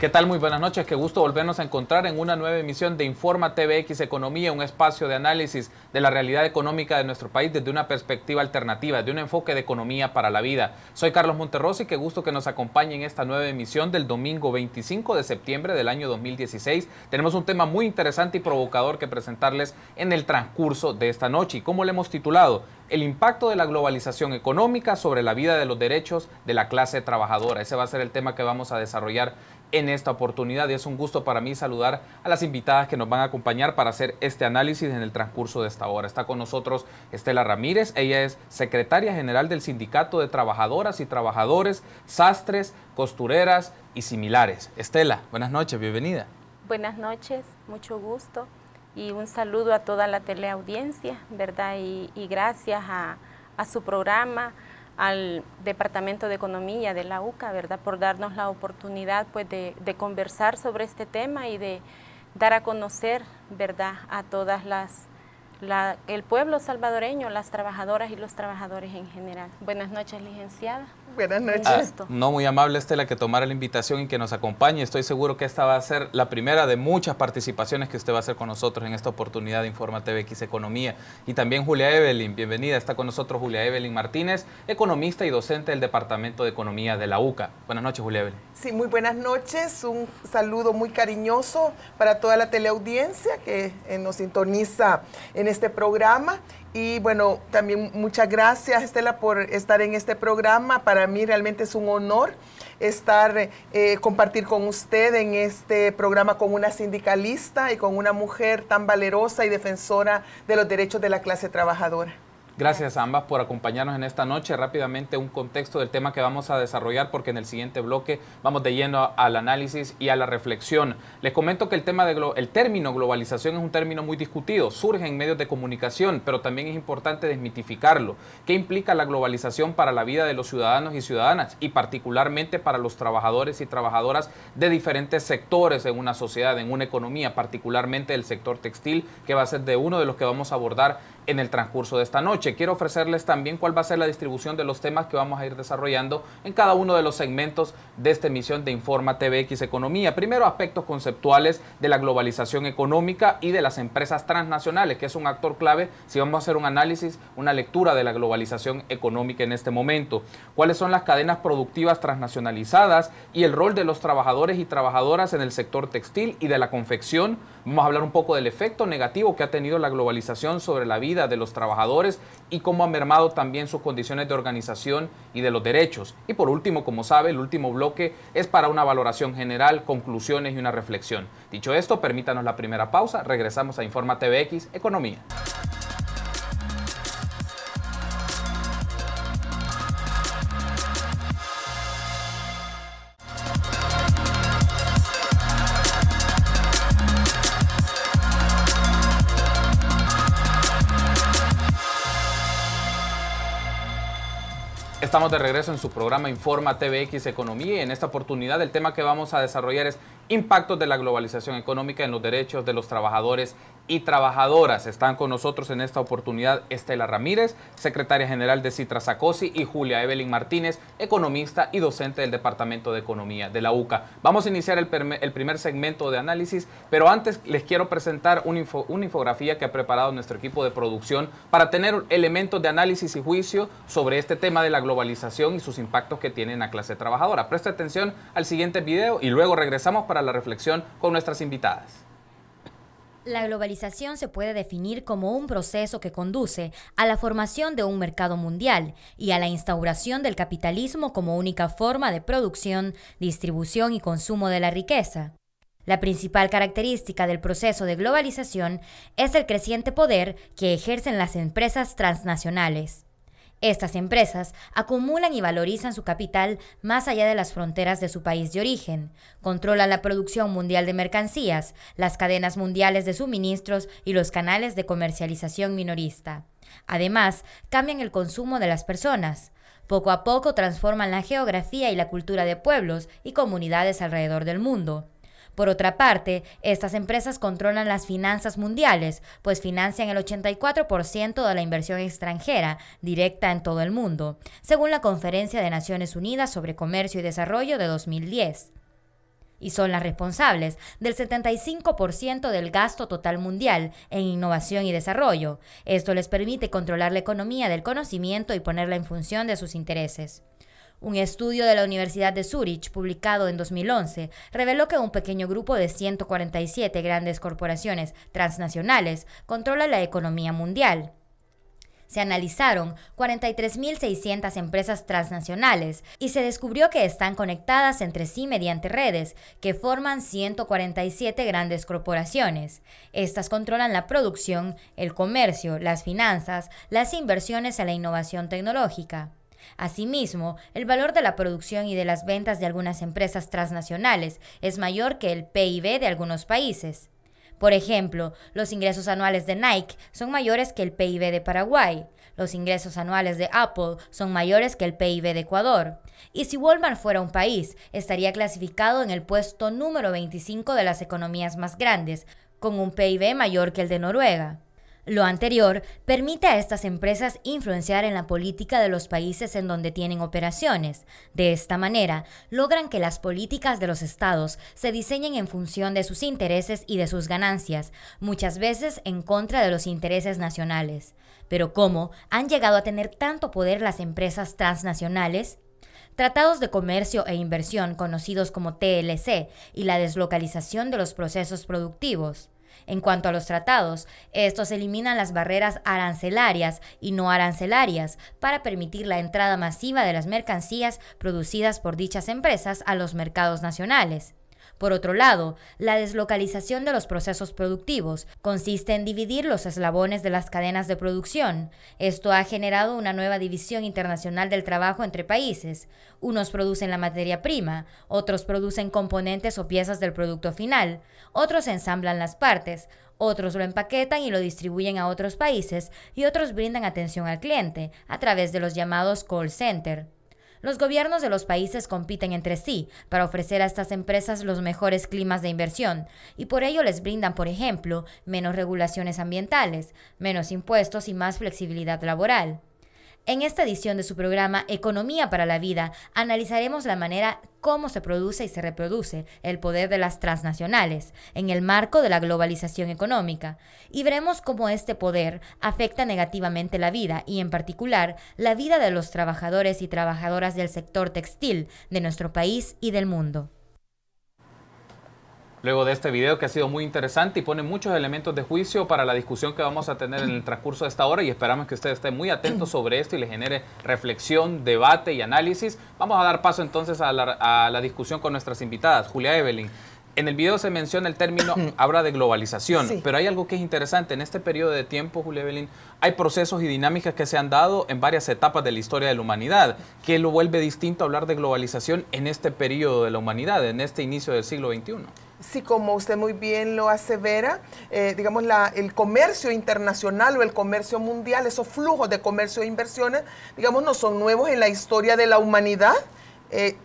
¿Qué tal? Muy buenas noches, qué gusto volvernos a encontrar en una nueva emisión de Informa TVX Economía, un espacio de análisis de la realidad económica de nuestro país desde una perspectiva alternativa, de un enfoque de economía para la vida. Soy Carlos Monterroso y qué gusto que nos acompañe en esta nueva emisión del domingo 25 de septiembre del año 2016. Tenemos un tema muy interesante y provocador que presentarles en el transcurso de esta noche. ¿Y cómo le hemos titulado? El impacto de la globalización económica sobre la vida de los derechos de la clase trabajadora. Ese va a ser el tema que vamos a desarrollar en esta oportunidad y es un gusto para mí saludar a las invitadas que nos van a acompañar para hacer este análisis en el transcurso de esta hora. Está con nosotros Estela Ramírez, ella es secretaria general del Sindicato de Trabajadoras y Trabajadores, Sastres, Costureras y Similares. Estela, buenas noches, bienvenida. Buenas noches, mucho gusto y un saludo a toda la teleaudiencia, ¿verdad? Y gracias a su programa, al Departamento de Economía de la UCA, ¿verdad?, por darnos la oportunidad pues de conversar sobre este tema y de dar a conocer, ¿verdad?, a todas el pueblo salvadoreño, las trabajadoras y los trabajadores en general. Buenas noches, licenciada. Buenas noches. No, muy amable Estela que tomara la invitación y que nos acompañe. Estoy seguro que esta va a ser la primera de muchas participaciones que usted va a hacer con nosotros en esta oportunidad de Informa TVX Economía. Y también Julia Evelyn, bienvenida. Está con nosotros Julia Evelyn Martínez, economista y docente del Departamento de Economía de la UCA. Buenas noches, Julia Evelyn. Sí, muy buenas noches. Un saludo muy cariñoso para toda la teleaudiencia que nos sintoniza en este programa. Y bueno, también muchas gracias, Estela, por estar en este programa. Para mí realmente es un honor compartir con usted en este programa con una sindicalista y con una mujer tan valerosa y defensora de los derechos de la clase trabajadora. Gracias a ambas por acompañarnos en esta noche. Rápidamente un contexto del tema que vamos a desarrollar porque en el siguiente bloque vamos de lleno al análisis y a la reflexión. Les comento que el término globalización es un término muy discutido, surge en medios de comunicación, pero también es importante desmitificarlo. ¿Qué implica la globalización para la vida de los ciudadanos y ciudadanas y particularmente para los trabajadores y trabajadoras de diferentes sectores en una sociedad, en una economía, particularmente el sector textil, que va a ser de uno de los que vamos a abordar en el transcurso de esta noche? Quiero ofrecerles también cuál va a ser la distribución de los temas que vamos a ir desarrollando en cada uno de los segmentos de esta emisión de Informa TVX Economía. Primero, aspectos conceptuales de la globalización económica y de las empresas transnacionales, que es un actor clave si vamos a hacer un análisis, una lectura de la globalización económica en este momento. ¿Cuáles son las cadenas productivas transnacionalizadas y el rol de los trabajadores y trabajadoras en el sector textil y de la confección? Vamos a hablar un poco del efecto negativo que ha tenido la globalización sobre la vida de los trabajadores y cómo ha mermado también sus condiciones de organización y de los derechos. Y por último, como sabe, el último bloque es para una valoración general, conclusiones y una reflexión. Dicho esto, permítanos la primera pausa. Regresamos a Informa TVX Economía. Estamos de regreso en su programa Informa TVX Economía y en esta oportunidad el tema que vamos a desarrollar es impactos de la globalización económica en los derechos de los trabajadores y trabajadoras. Están con nosotros en esta oportunidad Estela Ramírez, secretaria general de Citra Sacosi, y Julia Evelyn Martínez, economista y docente del Departamento de Economía de la UCA. Vamos a iniciar el primer segmento de análisis, pero antes les quiero presentar una infografía que ha preparado nuestro equipo de producción para tener elementos de análisis y juicio sobre este tema de la globalización y sus impactos que tiene en la clase trabajadora. Preste atención al siguiente video y luego regresamos para la reflexión con nuestras invitadas. La globalización se puede definir como un proceso que conduce a la formación de un mercado mundial y a la instauración del capitalismo como única forma de producción, distribución y consumo de la riqueza. La principal característica del proceso de globalización es el creciente poder que ejercen las empresas transnacionales. Estas empresas acumulan y valorizan su capital más allá de las fronteras de su país de origen, controlan la producción mundial de mercancías, las cadenas mundiales de suministros y los canales de comercialización minorista. Además, cambian el consumo de las personas. Poco a poco transforman la geografía y la cultura de pueblos y comunidades alrededor del mundo. Por otra parte, estas empresas controlan las finanzas mundiales, pues financian el 84% de la inversión extranjera directa en todo el mundo, según la Conferencia de Naciones Unidas sobre Comercio y Desarrollo de 2010. y son las responsables del 75% del gasto total mundial en innovación y desarrollo. Esto les permite controlar la economía del conocimiento y ponerla en función de sus intereses. Un estudio de la Universidad de Zúrich, publicado en 2011, reveló que un pequeño grupo de 147 grandes corporaciones transnacionales controla la economía mundial. Se analizaron 43.600 empresas transnacionales y se descubrió que están conectadas entre sí mediante redes que forman 147 grandes corporaciones. Estas controlan la producción, el comercio, las finanzas, las inversiones en la innovación tecnológica. Asimismo, el valor de la producción y de las ventas de algunas empresas transnacionales es mayor que el PIB de algunos países. Por ejemplo, los ingresos anuales de Nike son mayores que el PIB de Paraguay. Los ingresos anuales de Apple son mayores que el PIB de Ecuador. Y si Walmart fuera un país, estaría clasificado en el puesto número 25 de las economías más grandes, con un PIB mayor que el de Noruega. Lo anterior permite a estas empresas influenciar en la política de los países en donde tienen operaciones. De esta manera, logran que las políticas de los estados se diseñen en función de sus intereses y de sus ganancias, muchas veces en contra de los intereses nacionales. Pero ¿cómo han llegado a tener tanto poder las empresas transnacionales? Tratados de comercio e inversión conocidos como TLC y la deslocalización de los procesos productivos. En cuanto a los tratados, estos eliminan las barreras arancelarias y no arancelarias para permitir la entrada masiva de las mercancías producidas por dichas empresas a los mercados nacionales. Por otro lado, la deslocalización de los procesos productivos consiste en dividir los eslabones de las cadenas de producción. Esto ha generado una nueva división internacional del trabajo entre países. Unos producen la materia prima, otros producen componentes o piezas del producto final, otros ensamblan las partes, otros lo empaquetan y lo distribuyen a otros países y otros brindan atención al cliente a través de los llamados call center. Los gobiernos de los países compiten entre sí para ofrecer a estas empresas los mejores climas de inversión y por ello les brindan, por ejemplo, menos regulaciones ambientales, menos impuestos y más flexibilidad laboral. En esta edición de su programa Economía para la Vida, analizaremos la manera cómo se produce y se reproduce el poder de las transnacionales en el marco de la globalización económica y veremos cómo este poder afecta negativamente la vida y en particular la vida de los trabajadores y trabajadoras del sector textil de nuestro país y del mundo. Luego de este video que ha sido muy interesante y pone muchos elementos de juicio para la discusión que vamos a tener en el transcurso de esta hora y esperamos que usted esté muy atento sobre esto y le genere reflexión, debate y análisis. Vamos a dar paso entonces a la discusión con nuestras invitadas. Julia Evelyn, en el video se menciona el término, habla de globalización, sí, pero hay algo que es interesante. En este periodo de tiempo, Julia Evelyn, hay procesos y dinámicas que se han dado en varias etapas de la historia de la humanidad, que lo vuelve distinto a hablar de globalización en este periodo de la humanidad, en este inicio del siglo XXI. Sí, como usted muy bien lo asevera, digamos, el comercio internacional o el comercio mundial, esos flujos de comercio e inversiones, digamos, no son nuevos en la historia de la humanidad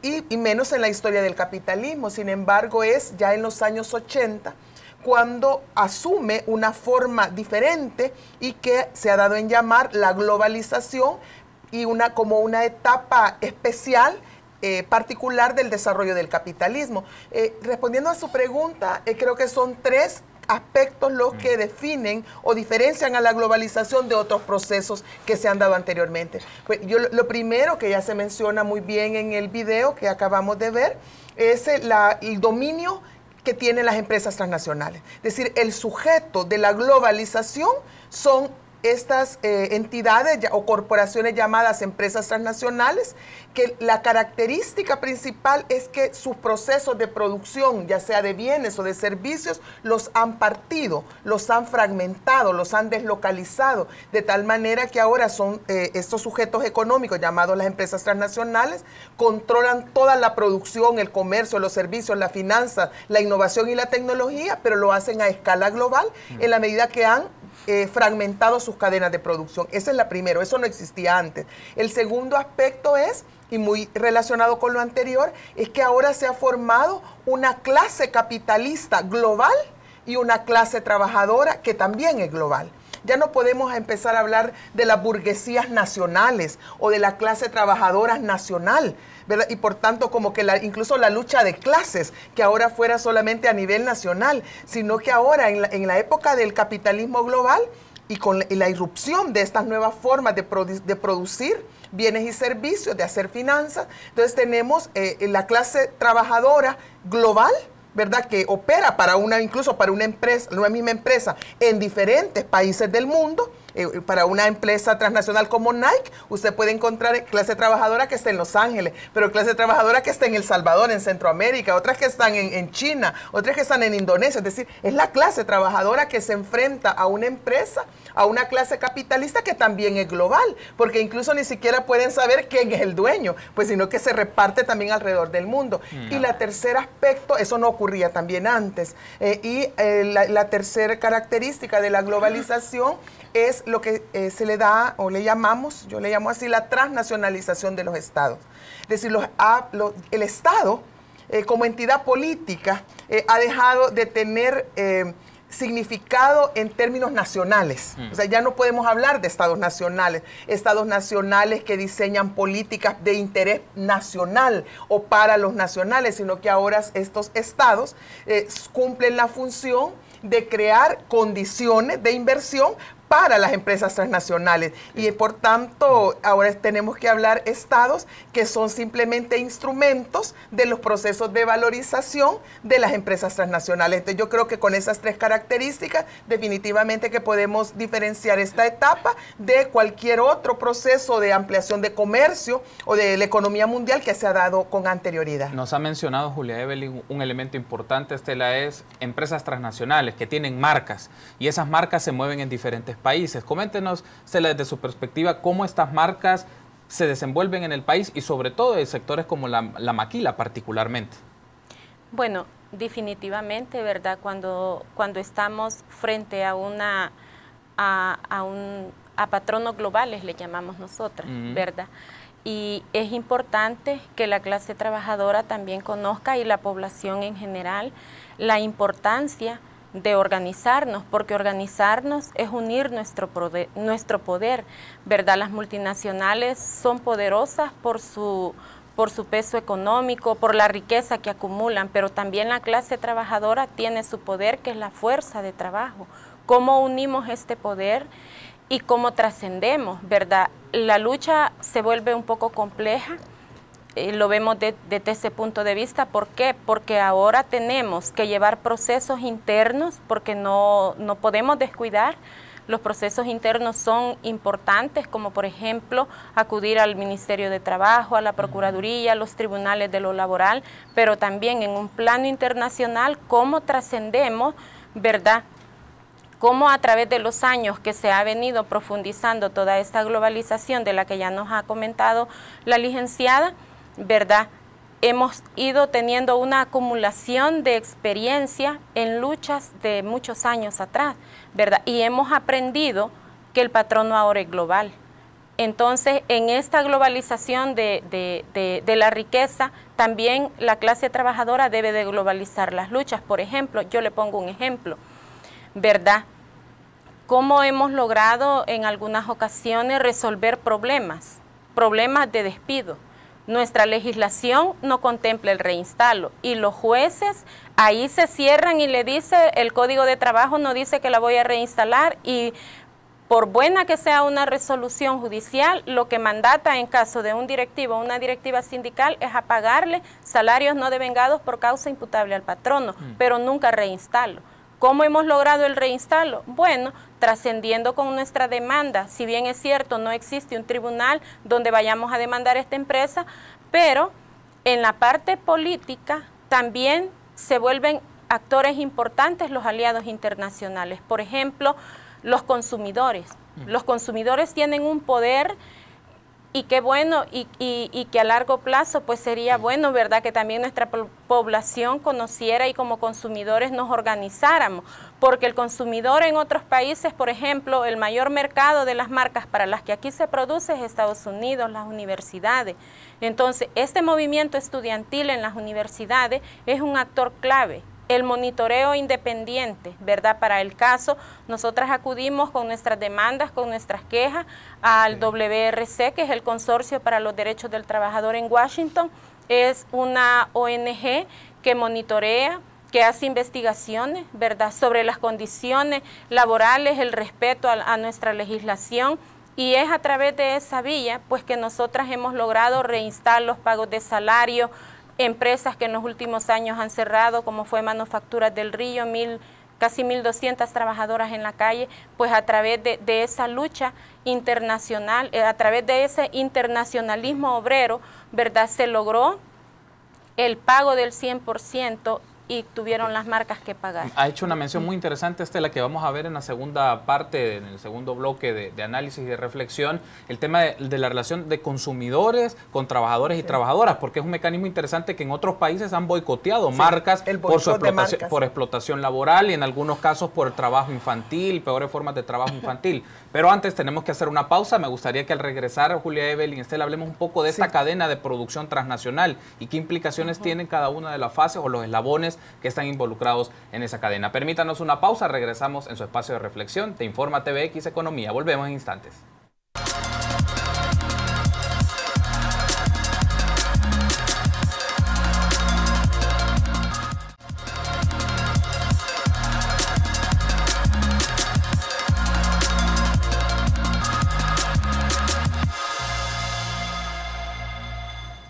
y menos en la historia del capitalismo. Sin embargo, es ya en los años 80 cuando asume una forma diferente y que se ha dado en llamar la globalización y como una etapa especial particular del desarrollo del capitalismo. Respondiendo a su pregunta, creo que son tres aspectos los que definen o diferencian a la globalización de otros procesos que se han dado anteriormente. Pues lo primero que ya se menciona muy bien en el video que acabamos de ver es el dominio que tienen las empresas transnacionales. Es decir, el sujeto de la globalización son estas entidades o corporaciones llamadas empresas transnacionales, que la característica principal es que sus procesos de producción, ya sea de bienes o de servicios, los han partido, los han fragmentado, los han deslocalizado, de tal manera que ahora son estos sujetos económicos llamados las empresas transnacionales, controlan toda la producción, el comercio, los servicios, la finanza, la innovación y la tecnología, pero lo hacen a escala global en la medida que han fragmentado sus cadenas de producción. Ese es la primera, eso no existía antes. El segundo aspecto es, y muy relacionado con lo anterior, es que ahora se ha formado una clase capitalista global y una clase trabajadora que también es global. Ya no podemos empezar a hablar de las burguesías nacionales o de la clase trabajadora nacional, ¿verdad? Y por tanto, como que incluso la lucha de clases, que ahora fuera solamente a nivel nacional, sino que ahora en la época del capitalismo global y con la irrupción de estas nuevas formas de producir bienes y servicios, de hacer finanzas, entonces tenemos la clase trabajadora global, ¿verdad? Que opera incluso para una empresa, una misma empresa en diferentes países del mundo. Para una empresa transnacional como Nike, usted puede encontrar clase trabajadora que está en Los Ángeles, pero clase trabajadora que está en El Salvador, en Centroamérica, otras que están en China, otras que están en Indonesia. Es decir, es la clase trabajadora que se enfrenta a una empresa, a una clase capitalista que también es global, porque incluso ni siquiera pueden saber quién es el dueño, pues sino que se reparte también alrededor del mundo. Y la tercer aspecto, eso no ocurría también antes, la tercera característica de la globalización es lo que se le da, o le llamamos, yo le llamo así, la transnacionalización de los estados. Es decir, el Estado, como entidad política, ha dejado de tener significado en términos nacionales. O sea, ya no podemos hablar de estados nacionales que diseñan políticas de interés nacional o para los nacionales, sino que ahora estos estados cumplen la función de crear condiciones de inversión para las empresas transnacionales. Y por tanto, ahora tenemos que hablar estados que son simplemente instrumentos de los procesos de valorización de las empresas transnacionales. Entonces yo creo que con esas tres características, definitivamente que podemos diferenciar esta etapa de cualquier otro proceso de ampliación de comercio o de la economía mundial que se ha dado con anterioridad. Nos ha mencionado Julia Evelyn un elemento importante, Estela, es empresas transnacionales que tienen marcas y esas marcas se mueven en diferentes países. Coméntenos, Estela, desde su perspectiva, cómo estas marcas se desenvuelven en el país y sobre todo en sectores como la maquila particularmente. Bueno, definitivamente, ¿verdad? Cuando estamos frente a patronos globales, le llamamos nosotras, ¿verdad? Y es importante que la clase trabajadora también conozca y la población en general la importancia de organizarnos, porque organizarnos es unir nuestro poder, ¿verdad? Las multinacionales son poderosas por su peso económico, por la riqueza que acumulan, pero también la clase trabajadora tiene su poder, que es la fuerza de trabajo. ¿Cómo unimos este poder y cómo trascendemos, verdad? La lucha se vuelve un poco compleja. Lo vemos desde ese punto de vista. ¿Por qué? Porque ahora tenemos que llevar procesos internos, porque no podemos descuidar. Los procesos internos son importantes, como por ejemplo acudir al Ministerio de Trabajo, a la Procuraduría, a los tribunales de lo laboral, pero también en un plano internacional, cómo trascendemos, ¿verdad? Cómo a través de los años que se ha venido profundizando toda esta globalización de la que ya nos ha comentado la licenciada, ¿verdad? Hemos ido teniendo una acumulación de experiencia en luchas de muchos años atrás, ¿verdad? Y hemos aprendido que el patrono ahora es global. Entonces, en esta globalización de la riqueza, también la clase trabajadora debe de globalizar las luchas. Por ejemplo, yo le pongo un ejemplo, ¿verdad? ¿Cómo hemos logrado en algunas ocasiones resolver problemas de despido? Nuestra legislación no contempla el reinstalo y los jueces ahí se cierran y le dice, el Código de Trabajo no dice que la voy a reinstalar, y por buena que sea una resolución judicial, lo que mandata en caso de un directivo o una directiva sindical es a pagarle salarios no devengados por causa imputable al patrono, pero nunca reinstalo. ¿Cómo hemos logrado el reinstalo? Bueno, trascendiendo con nuestra demanda. Si bien es cierto, no existe un tribunal donde vayamos a demandar a esta empresa, pero en la parte política también se vuelven actores importantes los aliados internacionales. Por ejemplo, los consumidores. Los consumidores tienen un poder, y qué bueno, y que a largo plazo pues sería bueno, ¿verdad?, que también nuestra población conociera y como consumidores nos organizáramos, porque el consumidor en otros países, por ejemplo, el mayor mercado de las marcas para las que aquí se produce es Estados Unidos, las universidades. Entonces, este movimiento estudiantil en las universidades es un actor clave el monitoreo independiente, ¿verdad? Para el caso, nosotras acudimos con nuestras demandas, con nuestras quejas al WRC, que es el Consorcio para los Derechos del Trabajador en Washington. Es una ONG que monitorea, que hace investigaciones, ¿verdad?, sobre las condiciones laborales, el respeto a nuestra legislación, y es a través de esa vía pues que nosotras hemos logrado reinstar los pagos de salario, empresas que en los últimos años han cerrado, como fue Manufacturas del Río, casi 1.200 trabajadoras en la calle, pues a través de esa lucha internacional, a través de ese internacionalismo obrero, ¿verdad?, se logró el pago del 100% y tuvieron las marcas que pagar. Ha hecho una mención muy interesante, Estela, que vamos a ver en la segunda parte, en el segundo bloque de análisis y de reflexión, el tema de la relación de consumidores con trabajadores y trabajadoras, porque es un mecanismo interesante que en otros países han boicoteado marcas por explotación laboral y en algunos casos por trabajo infantil, peores formas de trabajo infantil. Pero antes tenemos que hacer una pausa. Me gustaría que al regresar, Julia, Evelyn, Estela, hablemos un poco de esta cadena de producción transnacional y qué implicaciones tienen cada una de las fases o los eslabones que están involucrados en esa cadena. Permítanos una pausa, regresamos en su espacio de reflexión. Te informa TVX Economía. Volvemos en instantes.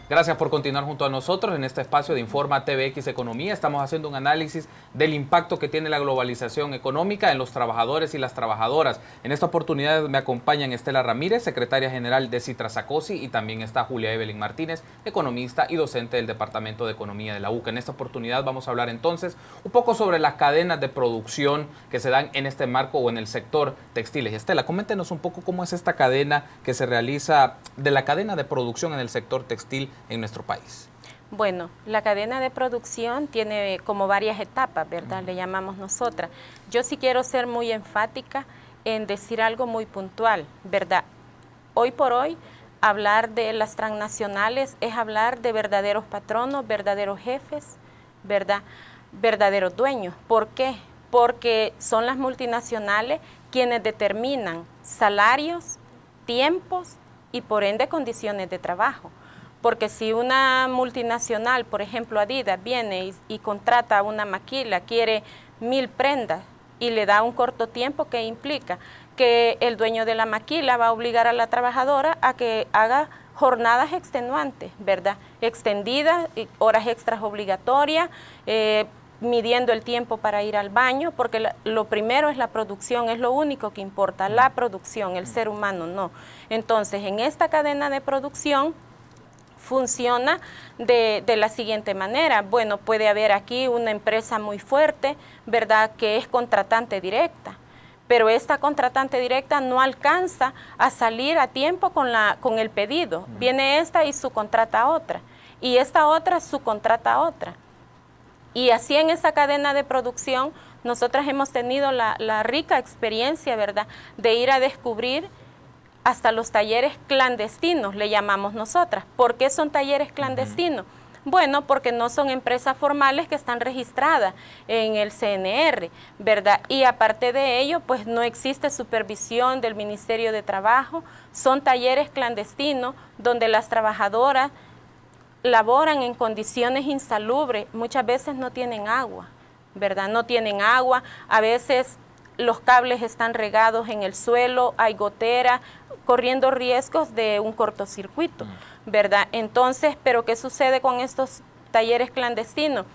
Gracias por continuar junto a nosotros en este espacio de Informa TVX Economía. Estamos haciendo un análisis del impacto que tiene la globalización económica en los trabajadores y las trabajadoras. En esta oportunidad me acompañan Estela Ramírez, secretaria general de Citrasacosi, y también está Julia Evelyn Martínez, economista y docente del Departamento de Economía de la UCA. En esta oportunidad vamos a hablar entonces un poco sobre las cadenas de producción que se dan en este marco o en el sector textiles. Estela, coméntenos un poco cómo es esta cadena que se realiza, de la cadena de producción en el sector textil en nuestro país. Bueno, la cadena de producción tiene como varias etapas, ¿verdad? Le llamamos nosotras. Yo sí quiero ser muy enfática en decir algo muy puntual, ¿verdad? Hoy por hoy, hablar de las transnacionales es hablar de verdaderos patronos, verdaderos jefes, ¿verdad?, verdaderos dueños. ¿Por qué? Porque son las multinacionales quienes determinan salarios, tiempos y por ende condiciones de trabajo. Porque si una multinacional, por ejemplo Adidas, viene y contrata a una maquila, quiere 1000 prendas y le da un corto tiempo, ¿qué implica? Que el dueño de la maquila va a obligar a la trabajadora a que haga jornadas extenuantes, ¿verdad? Extendidas, horas extras obligatorias, midiendo el tiempo para ir al baño, porque lo primero es la producción, es lo único que importa, la producción, el ser humano no. Entonces, en esta cadena de producción funciona de la siguiente manera. Bueno, puede haber aquí una empresa muy fuerte, ¿verdad?, que es contratante directa, pero esta contratante directa no alcanza a salir a tiempo con el pedido. Viene esta y subcontrata a otra, y esta otra subcontrata a otra. Y así en esa cadena de producción nosotras hemos tenido la rica experiencia, ¿verdad?, de ir a descubrir hasta los talleres clandestinos, le llamamos nosotras. ¿Por qué son talleres clandestinos? Bueno, porque no son empresas formales que están registradas en el CNR, ¿verdad? Y aparte de ello, pues no existe supervisión del Ministerio de Trabajo. Son talleres clandestinos donde las trabajadoras laboran en condiciones insalubres. Muchas veces no tienen agua, ¿verdad? No tienen agua, a veces los cables están regados en el suelo, hay gotera, corriendo riesgos de un cortocircuito, ¿verdad? Entonces, ¿pero qué sucede con estos talleres clandestinos?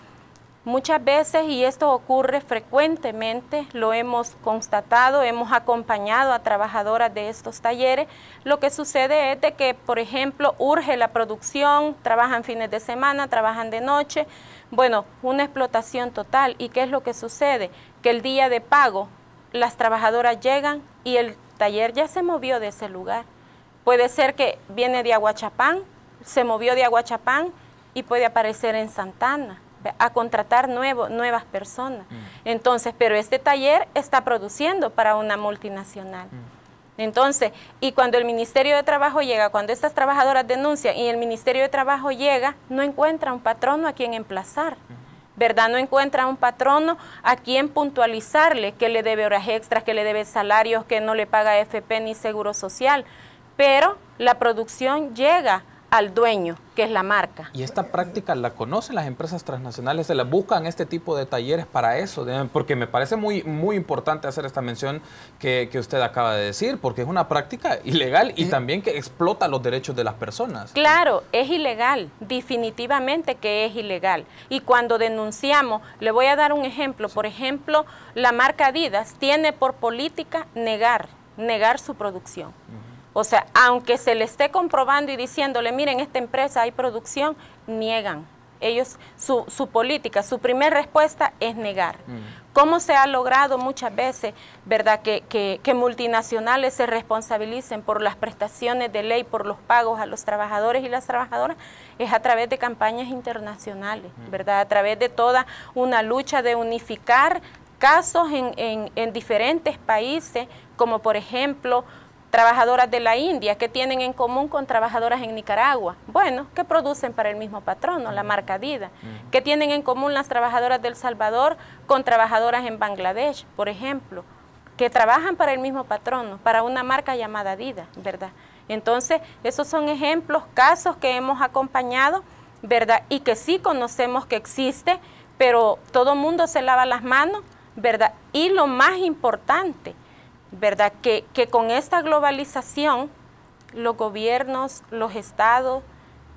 Muchas veces, y esto ocurre frecuentemente, lo hemos constatado, hemos acompañado a trabajadoras de estos talleres, lo que sucede es de que, por ejemplo, urge la producción, trabajan fines de semana, trabajan de noche, bueno, una explotación total. ¿Y qué es lo que sucede? Que el día de pago, las trabajadoras llegan y el taller ya se movió de ese lugar. Puede ser que viene de Aguachapán, se movió de Aguachapán y puede aparecer en Santana a contratar nuevas personas. Entonces, pero este taller está produciendo para una multinacional. Entonces, y cuando el Ministerio de Trabajo llega, cuando estas trabajadoras denuncian y el Ministerio de Trabajo llega, no encuentra un patrono a quien emplazar. ¿verdad? No encuentra un patrono a quien puntualizarle que le debe horas extras, que le debe salarios, que no le paga AFP ni seguro social, pero la producción llega al dueño, que es la marca. ¿Y esta práctica la conocen las empresas transnacionales? ¿Se las buscan este tipo de talleres para eso? Porque me parece muy importante hacer esta mención que usted acaba de decir, porque es una práctica ilegal y también que explota los derechos de las personas. Claro, es ilegal, definitivamente que es ilegal. Y cuando denunciamos, le voy a dar un ejemplo, por ejemplo, la marca Adidas tiene por política negar su producción. O sea, aunque se le esté comprobando y diciéndole, miren, esta empresa hay producción, niegan. Ellos, su política, su primera respuesta es negar. ¿Cómo se ha logrado muchas veces, verdad, que multinacionales se responsabilicen por las prestaciones de ley, por los pagos a los trabajadores y las trabajadoras? Es a través de campañas internacionales, ¿verdad? A través de toda una lucha de unificar casos en diferentes países, como por ejemplo, trabajadoras de la India, ¿qué tienen en común con trabajadoras en Nicaragua? Bueno, que producen para el mismo patrono, la marca Adidas. ¿Qué tienen en común las trabajadoras de El Salvador con trabajadoras en Bangladesh, por ejemplo? Que trabajan para el mismo patrono, para una marca llamada Adidas, ¿verdad? Entonces, esos son ejemplos, casos que hemos acompañado, ¿verdad? Y que sí conocemos que existe, pero todo mundo se lava las manos, ¿verdad? Y lo más importante, ¿verdad? Que con esta globalización, los gobiernos, los estados,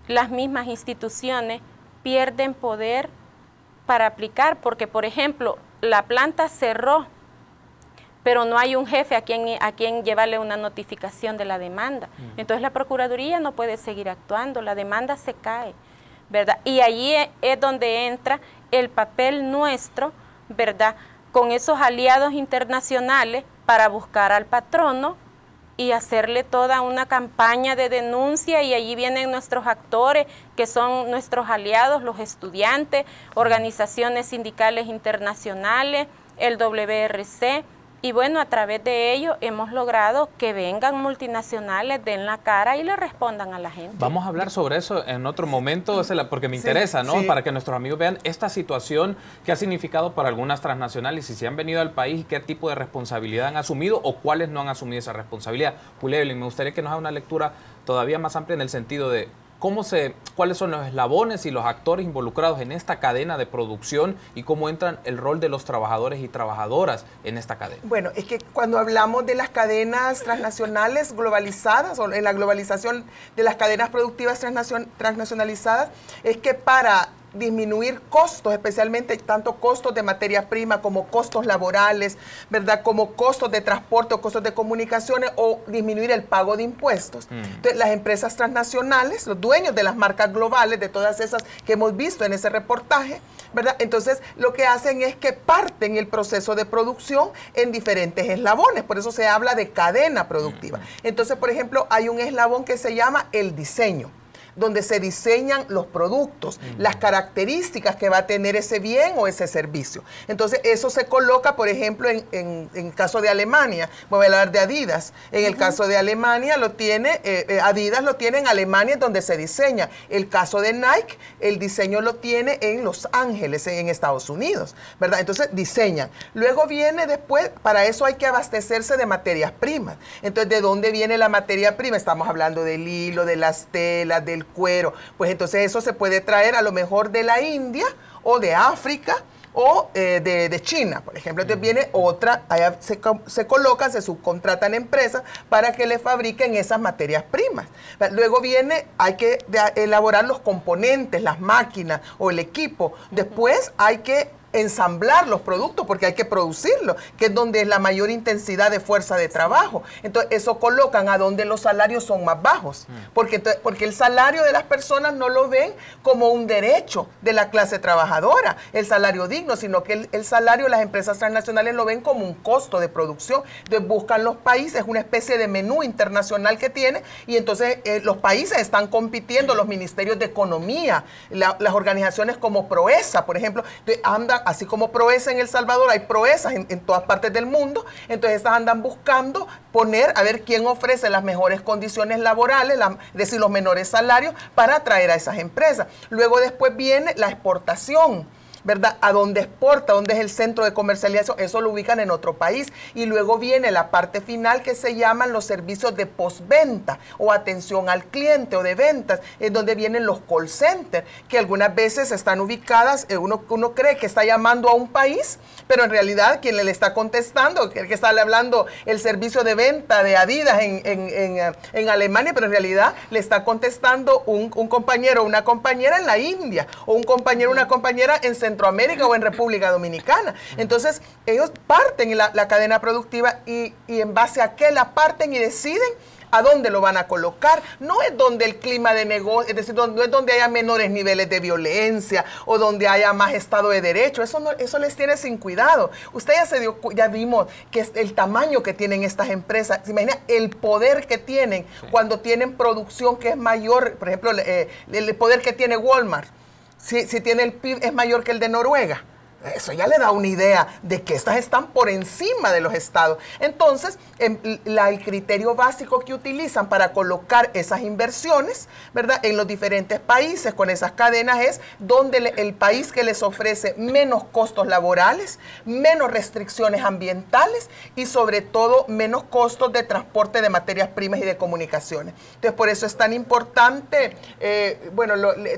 las mismas instituciones pierden poder para aplicar, porque por ejemplo, la planta cerró, pero no hay un jefe a quien llevarle una notificación de la demanda. Entonces la Procuraduría no puede seguir actuando, la demanda se cae, ¿verdad? Y allí es donde entra el papel nuestro, ¿verdad? Con esos aliados internacionales para buscar al patrono y hacerle toda una campaña de denuncia, y allí vienen nuestros actores, que son nuestros aliados, los estudiantes, organizaciones sindicales internacionales, el WRC, y bueno, a través de ello hemos logrado que vengan multinacionales, den la cara y le respondan a la gente. Vamos a hablar sobre eso en otro momento, porque me interesa, ¿no? Para que nuestros amigos vean esta situación que ha significado para algunas transnacionales, y si han venido al país y qué tipo de responsabilidad han asumido o cuáles no han asumido esa responsabilidad. Julia Evelyn, me gustaría que nos haga una lectura todavía más amplia en el sentido de cuáles son los eslabones y los actores involucrados en esta cadena de producción y cómo entran el rol de los trabajadores y trabajadoras en esta cadena. Bueno, es que cuando hablamos de las cadenas transnacionales globalizadas o en la globalización de las cadenas productivas transnacionalizadas, es que para disminuir costos, especialmente tanto costos de materia prima como costos laborales, ¿verdad? Como costos de transporte o costos de comunicaciones, o disminuir el pago de impuestos. Entonces, las empresas transnacionales, los dueños de las marcas globales, de todas esas que hemos visto en ese reportaje, ¿verdad? Entonces, lo que hacen es que parten el proceso de producción en diferentes eslabones, por eso se habla de cadena productiva. Entonces, por ejemplo, hay un eslabón que se llama el diseño, donde se diseñan los productos, las características que va a tener ese bien o ese servicio. Entonces, eso se coloca, por ejemplo, en el caso de Alemania, voy a hablar de Adidas, en el caso de Alemania lo tiene, Adidas lo tiene en Alemania, donde se diseña. El caso de Nike, el diseño lo tiene en Los Ángeles, en Estados Unidos, ¿verdad? Entonces, diseñan. Luego viene después, para eso hay que abastecerse de materias primas. Entonces, ¿de dónde viene la materia prima? Estamos hablando del hilo, de las telas, del cuero. Pues entonces eso se puede traer a lo mejor de la India o de África o de China, por ejemplo. Entonces viene otra, allá se colocan, se subcontratan empresas para que le fabriquen esas materias primas. Luego viene, hay que elaborar los componentes, las máquinas o el equipo. Después hay que ensamblar los productos, porque hay que producirlos, que es donde es la mayor intensidad de fuerza de trabajo. Entonces, eso colocan a donde los salarios son más bajos, porque el salario de las personas no lo ven como un derecho de la clase trabajadora, el salario digno, sino que el salario, las empresas transnacionales lo ven como un costo de producción. Entonces, buscan los países, una especie de menú internacional que tiene, y entonces los países están compitiendo, los ministerios de economía, las organizaciones como Proesa, por ejemplo, andan, así como Proesa en El Salvador, hay Proesas en todas partes del mundo, entonces estas andan buscando poner, a ver quién ofrece las mejores condiciones laborales, es decir, los menores salarios, para atraer a esas empresas. Luego después viene la exportación, ¿verdad? A dónde exporta, dónde es el centro de comercialización, eso lo ubican en otro país. Y luego viene la parte final que se llaman los servicios de postventa o atención al cliente o de ventas, en donde vienen los call centers, que algunas veces están ubicadas, uno cree que está llamando a un país, pero en realidad quien le está contestando, que está hablando el servicio de venta de Adidas en Alemania, pero en realidad le está contestando un compañero o una compañera en la India, o un compañero o una compañera en Centroamérica o en República Dominicana. Entonces, ellos parten la cadena productiva y en base a qué la parten y deciden a dónde lo van a colocar. No es donde el clima de negocio, es decir, no es donde haya menores niveles de violencia o donde haya más Estado de Derecho. Eso les tiene sin cuidado. Usted ya vimos que es el tamaño que tienen estas empresas. ¿Se imagina el poder que tienen cuando tienen producción que es mayor? Por ejemplo, el poder que tiene Walmart. Si tiene el PIB es mayor que el de Noruega. Eso ya le da una idea de que estas están por encima de los estados. Entonces, el criterio básico que utilizan para colocar esas inversiones, ¿verdad?, en los diferentes países con esas cadenas es donde el país que les ofrece menos costos laborales, menos restricciones ambientales y sobre todo menos costos de transporte de materias primas y de comunicaciones. Entonces, por eso es tan importante,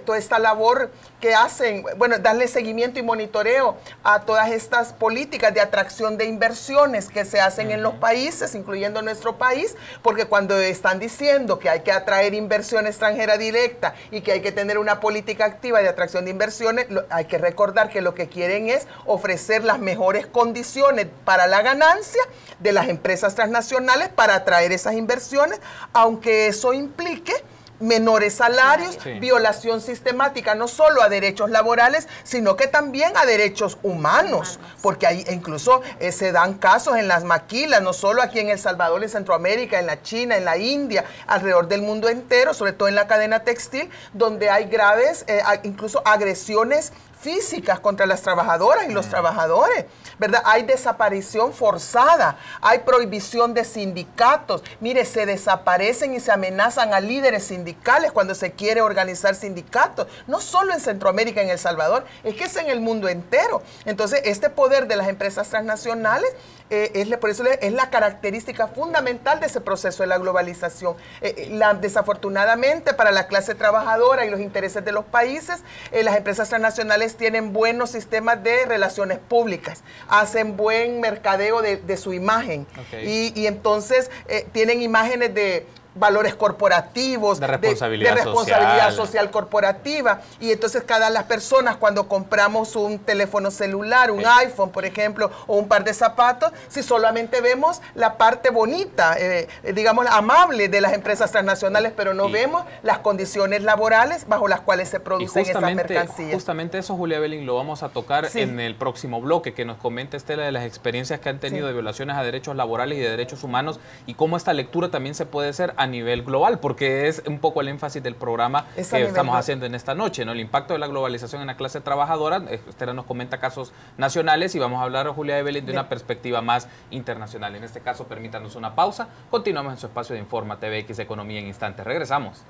toda esta labor que hacen, darle seguimiento y monitoreo a todas estas políticas de atracción de inversiones que se hacen en los países, incluyendo nuestro país, porque cuando están diciendo que hay que atraer inversión extranjera directa y que hay que tener una política activa de atracción de inversiones, hay que recordar que lo que quieren es ofrecer las mejores condiciones para la ganancia de las empresas transnacionales para atraer esas inversiones, aunque eso implique menores salarios, violación sistemática no solo a derechos laborales, sino que también a derechos humanos, porque ahí incluso se dan casos en las maquilas, no solo aquí en El Salvador, en Centroamérica, en la China, en la India, alrededor del mundo entero, sobre todo en la cadena textil, donde hay graves, incluso agresiones físicas contra las trabajadoras y los trabajadores, ¿verdad? Hay desaparición forzada, hay prohibición de sindicatos. Mire, se desaparecen y se amenazan a líderes sindicales cuando se quiere organizar sindicatos. No solo en Centroamérica, en El Salvador, es que es en el mundo entero. Entonces, este poder de las empresas transnacionales por eso es la característica fundamental de ese proceso de la globalización. Desafortunadamente, para la clase trabajadora y los intereses de los países, las empresas transnacionales tienen buenos sistemas de relaciones públicas, hacen buen mercadeo de su imagen, y entonces tienen imágenes de valores corporativos, de responsabilidad social corporativa, y entonces las personas cuando compramos un teléfono celular, un iPhone, por ejemplo, o un par de zapatos, si solamente vemos la parte bonita, digamos, amable de las empresas transnacionales, pero no vemos las condiciones laborales bajo las cuales se producen esas mercancías. Justamente eso, Julia Evelyn, lo vamos a tocar en el próximo bloque, que nos comente Estela de las experiencias que han tenido de violaciones a derechos laborales y de derechos humanos, y cómo esta lectura también se puede hacer a nivel global, porque es un poco el énfasis del programa que estamos haciendo en esta noche, ¿no? El impacto de la globalización en la clase trabajadora. Estela nos comenta casos nacionales y vamos a hablar, Julia Evelyn, de una perspectiva más internacional. En este caso, permítanos una pausa. Continuamos en su espacio de Informa TVX Economía en instantes. Regresamos.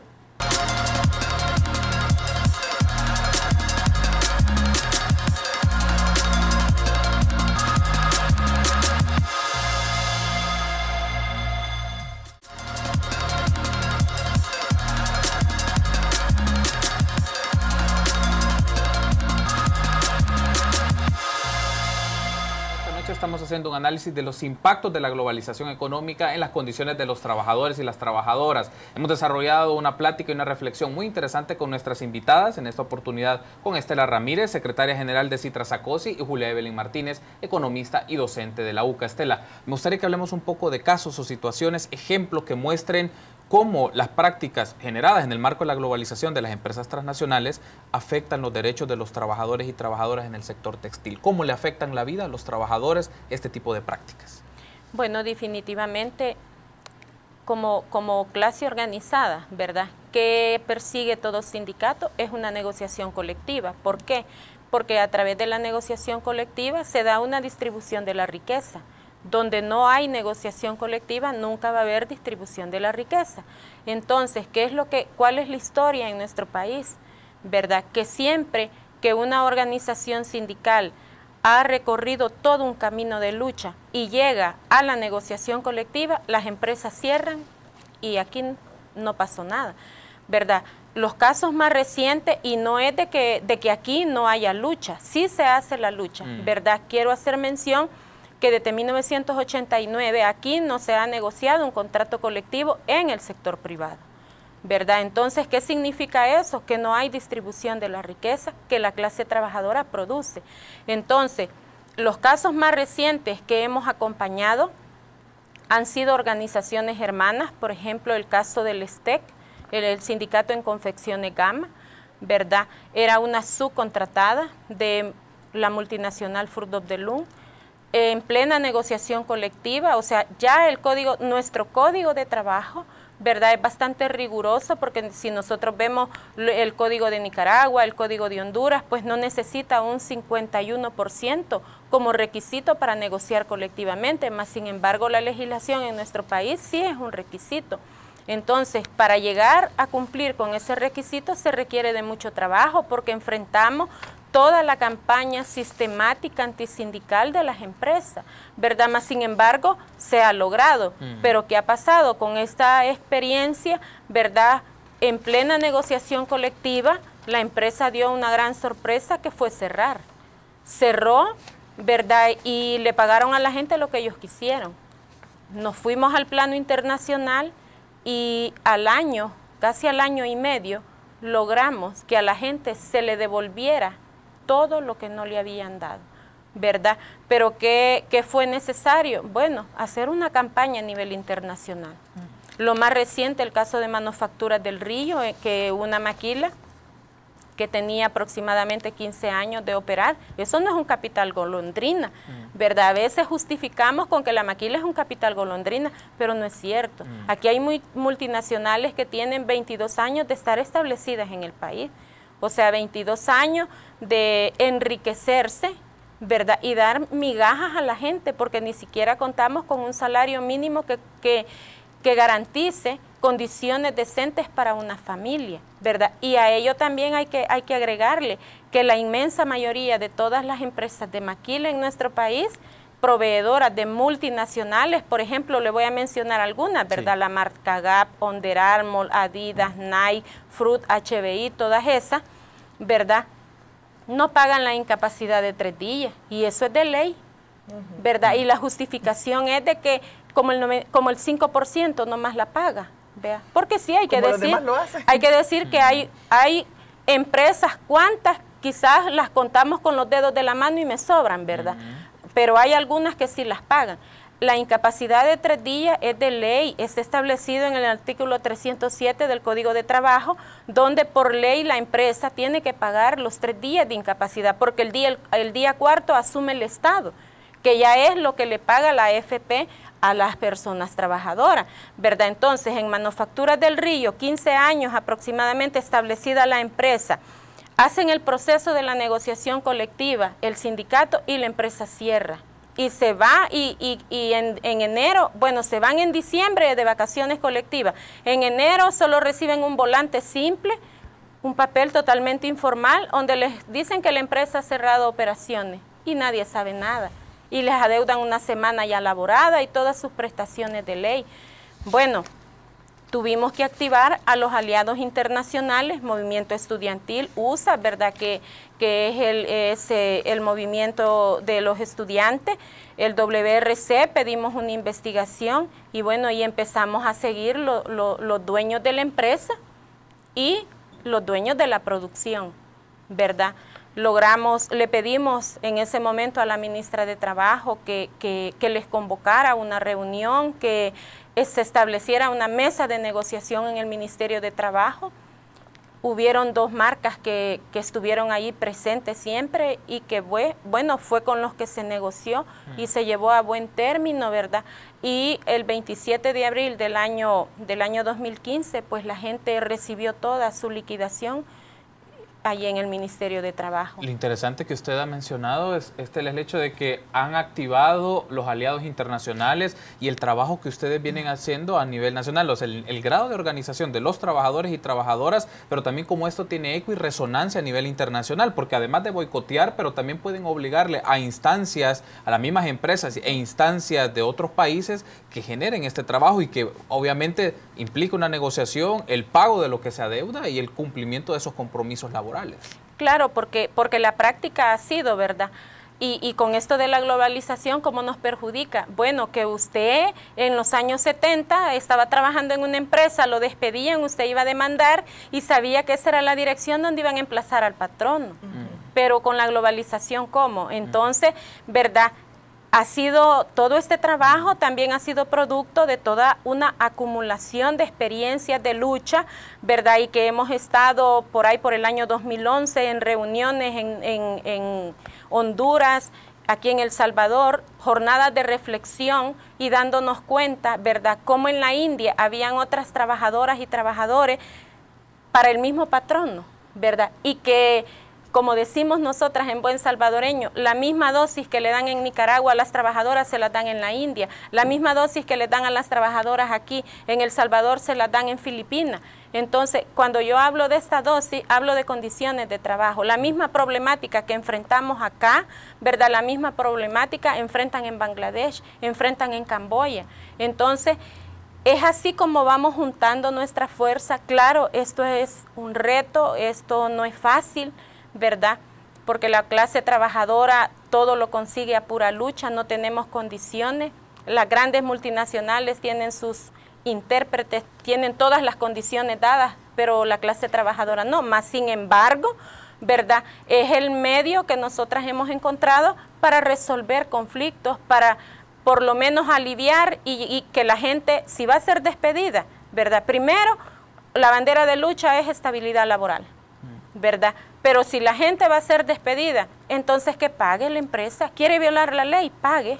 Estamos haciendo un análisis de los impactos de la globalización económica en las condiciones de los trabajadores y las trabajadoras. Hemos desarrollado una plática y una reflexión muy interesante con nuestras invitadas, en esta oportunidad con Estela Ramírez, secretaria general de Citra Sacosi, y Julia Evelyn Martínez, economista y docente de la UCA. Estela, me gustaría que hablemos un poco de casos o situaciones, ejemplos que muestren cómo las prácticas generadas en el marco de la globalización de las empresas transnacionales afectan los derechos de los trabajadores y trabajadoras en el sector textil. ¿Cómo le afectan la vida a los trabajadores este tipo de prácticas? Bueno, definitivamente como clase organizada, ¿verdad?, que persigue todo sindicato es una negociación colectiva. ¿Por qué? Porque a través de la negociación colectiva se da una distribución de la riqueza. Donde no hay negociación colectiva, nunca va a haber distribución de la riqueza. Entonces, ¿cuál es la historia en nuestro país? ¿Verdad? Que siempre que una organización sindical ha recorrido todo un camino de lucha y llega a la negociación colectiva, las empresas cierran y aquí no pasó nada, ¿verdad? Los casos más recientes, y no es de que aquí no haya lucha, sí se hace la lucha, ¿verdad? Quiero hacer mención que desde 1989 aquí no se ha negociado un contrato colectivo en el sector privado, ¿verdad? Entonces, ¿qué significa eso? Que no hay distribución de la riqueza que la clase trabajadora produce. Entonces, los casos más recientes que hemos acompañado han sido organizaciones hermanas, por ejemplo, el caso del STEC, el Sindicato en Confecciones Gama, ¿verdad? Era una subcontratada de la multinacional Fruit of the Loom, en plena negociación colectiva, o sea, ya nuestro código de trabajo, ¿verdad? Es bastante riguroso, porque si nosotros vemos el código de Nicaragua, el código de Honduras, pues no necesita un 51% como requisito para negociar colectivamente, más sin embargo la legislación en nuestro país sí es un requisito. Entonces, para llegar a cumplir con ese requisito se requiere de mucho trabajo, porque enfrentamos toda la campaña sistemática antisindical de las empresas, ¿verdad? Más sin embargo, se ha logrado. Pero ¿qué ha pasado con esta experiencia, verdad? En plena negociación colectiva, la empresa dio una gran sorpresa, que fue cerrar. Cerró, ¿verdad? Y le pagaron a la gente lo que ellos quisieron. Nos fuimos al plano internacional y al año, casi al año y medio, logramos que a la gente se le devolviera todo lo que no le habían dado, ¿verdad? Pero ¿qué fue necesario? Bueno, hacer una campaña a nivel internacional. Lo más reciente, el caso de Manufacturas del Río, que una maquila que tenía aproximadamente 15 años de operar, eso no es un capital golondrina, ¿verdad? A veces justificamos con que la maquila es un capital golondrina, pero no es cierto. Aquí hay multinacionales que tienen 22 años de estar establecidas en el país, o sea, 22 años de enriquecerse, ¿verdad? Y dar migajas a la gente, porque ni siquiera contamos con un salario mínimo que garantice condiciones decentes para una familia, ¿verdad? Y a ello también hay que agregarle que la inmensa mayoría de todas las empresas de maquila en nuestro país, proveedoras de multinacionales, por ejemplo, le voy a mencionar algunas, ¿verdad? Sí. La marca Gap, Under Armour, Adidas, Nike, Fruit, HBI, todas esas, ¿verdad? No pagan la incapacidad de 3 días, y eso es de ley, ¿verdad? Y la justificación es de que como el 5% nomás la paga, ¿vea? Porque sí, hay que decir que hay empresas, cuantas, quizás las contamos con los dedos de la mano y me sobran, ¿verdad? Pero hay algunas que sí las pagan. La incapacidad de 3 días es de ley, está establecido en el artículo 307 del Código de Trabajo, donde por ley la empresa tiene que pagar los 3 días de incapacidad, porque el día cuarto asume el Estado, que ya es lo que le paga la AFP a las personas trabajadoras, ¿verdad? Entonces, en Manufacturas del Río, 15 años aproximadamente establecida la empresa, hacen el proceso de la negociación colectiva, el sindicato y la empresa cierra. Y se va, y en enero, bueno, se van en diciembre de vacaciones colectivas. En enero solo reciben un volante simple, un papel totalmente informal, donde les dicen que la empresa ha cerrado operaciones y nadie sabe nada. Y les adeudan una semana ya laborada y todas sus prestaciones de ley. Bueno, tuvimos que activar a los aliados internacionales, Movimiento Estudiantil, USA, ¿verdad? Que es el movimiento de los estudiantes, el WRC, pedimos una investigación y bueno, y empezamos a seguir los dueños de la empresa y los dueños de la producción, ¿verdad? Le pedimos en ese momento a la ministra de Trabajo que les convocara a una reunión, que se estableciera una mesa de negociación en el Ministerio de Trabajo. Hubieron 2 marcas que estuvieron ahí presentes siempre y que bueno, fue con los que se negoció y se llevó a buen término, ¿verdad? Y el 27 de abril del año 2015, pues la gente recibió toda su liquidación allí en el Ministerio de Trabajo. Lo interesante que usted ha mencionado es el hecho de que han activado los aliados internacionales y el trabajo que ustedes vienen haciendo a nivel nacional, o sea, el grado de organización de los trabajadores y trabajadoras, pero también como esto tiene eco y resonancia a nivel internacional, porque además de boicotear, pero también pueden obligarle a instancias, a las mismas empresas e instancias de otros países que generen este trabajo y que obviamente implica una negociación, el pago de lo que se adeuda y el cumplimiento de esos compromisos laborales. Claro, porque la práctica ha sido, ¿verdad? Y con esto de la globalización, ¿cómo nos perjudica? Bueno, que usted en los años 70 estaba trabajando en una empresa, lo despedían, usted iba a demandar y sabía que esa era la dirección donde iban a emplazar al patrón. Pero con la globalización, ¿cómo? Entonces, ¿verdad? Ha sido, todo este trabajo también ha sido producto de toda una acumulación de experiencias de lucha, ¿verdad? Y que hemos estado por ahí por el año 2011 en reuniones en Honduras, aquí en El Salvador, jornadas de reflexión y dándonos cuenta, ¿verdad? Cómo en la India habían otras trabajadoras y trabajadores para el mismo patrono, ¿verdad? Y que, como decimos nosotras en buen salvadoreño, la misma dosis que le dan en Nicaragua a las trabajadoras se la dan en la India, la misma dosis que le dan a las trabajadoras aquí en El Salvador se la dan en Filipinas. Entonces, cuando yo hablo de esta dosis, hablo de condiciones de trabajo. La misma problemática que enfrentamos acá, ¿verdad? La misma problemática enfrentan en Bangladesh, enfrentan en Camboya. Entonces, es así como vamos juntando nuestra fuerza. Claro, esto es un reto, esto no es fácil, ¿verdad? Porque la clase trabajadora todo lo consigue a pura lucha, no tenemos condiciones. Las grandes multinacionales tienen sus intérpretes, tienen todas las condiciones dadas, pero la clase trabajadora no. Más sin embargo, ¿verdad? Es el medio que nosotras hemos encontrado para resolver conflictos, para por lo menos aliviar y que la gente, si va a ser despedida, ¿verdad? Primero, la bandera de lucha es estabilidad laboral, ¿verdad? Pero si la gente va a ser despedida, entonces que pague la empresa. ¿Quiere violar la ley? Pague,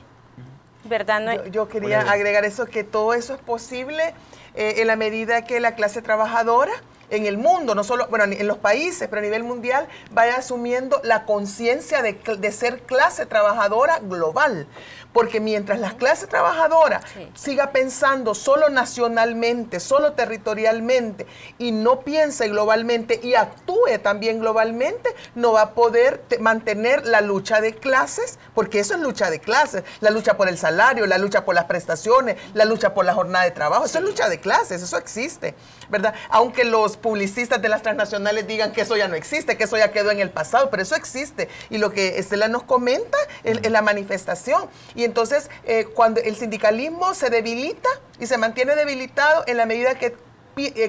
¿verdad? No yo quería agregar eso, que todo eso es posible en la medida que la clase trabajadora en el mundo, no solo, bueno, en los países, pero a nivel mundial, vaya asumiendo la conciencia de ser clase trabajadora global. Porque mientras la clase trabajadora siga pensando solo nacionalmente, solo territorialmente, y no piense globalmente y actúe también globalmente, no va a poder mantener la lucha de clases, porque eso es lucha de clases, la lucha por el salario, la lucha por las prestaciones, la lucha por la jornada de trabajo, eso es lucha de clases, eso existe, ¿verdad? Aunque los publicistas de las transnacionales digan que eso ya no existe, que eso ya quedó en el pasado, pero eso existe. Y lo que Estela nos comenta es la manifestación. Y entonces, cuando el sindicalismo se debilita y se mantiene debilitado en la medida que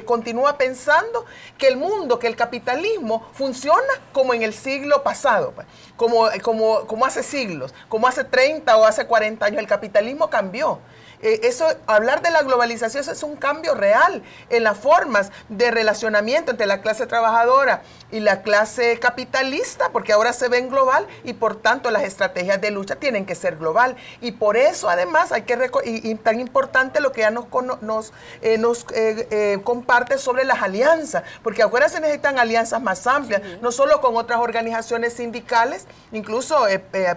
continúa pensando que el mundo, que el capitalismo funciona como en el siglo pasado, como hace siglos, como hace 30 o hace 40 años, el capitalismo cambió. Eso, hablar de la globalización, eso es un cambio real en las formas de relacionamiento entre la clase trabajadora y la clase capitalista, porque ahora se ven global y por tanto las estrategias de lucha tienen que ser global. Y por eso además hay que y tan importante lo que ya nos comparte sobre las alianzas, porque ahora se necesitan alianzas más amplias, no solo con otras organizaciones sindicales, incluso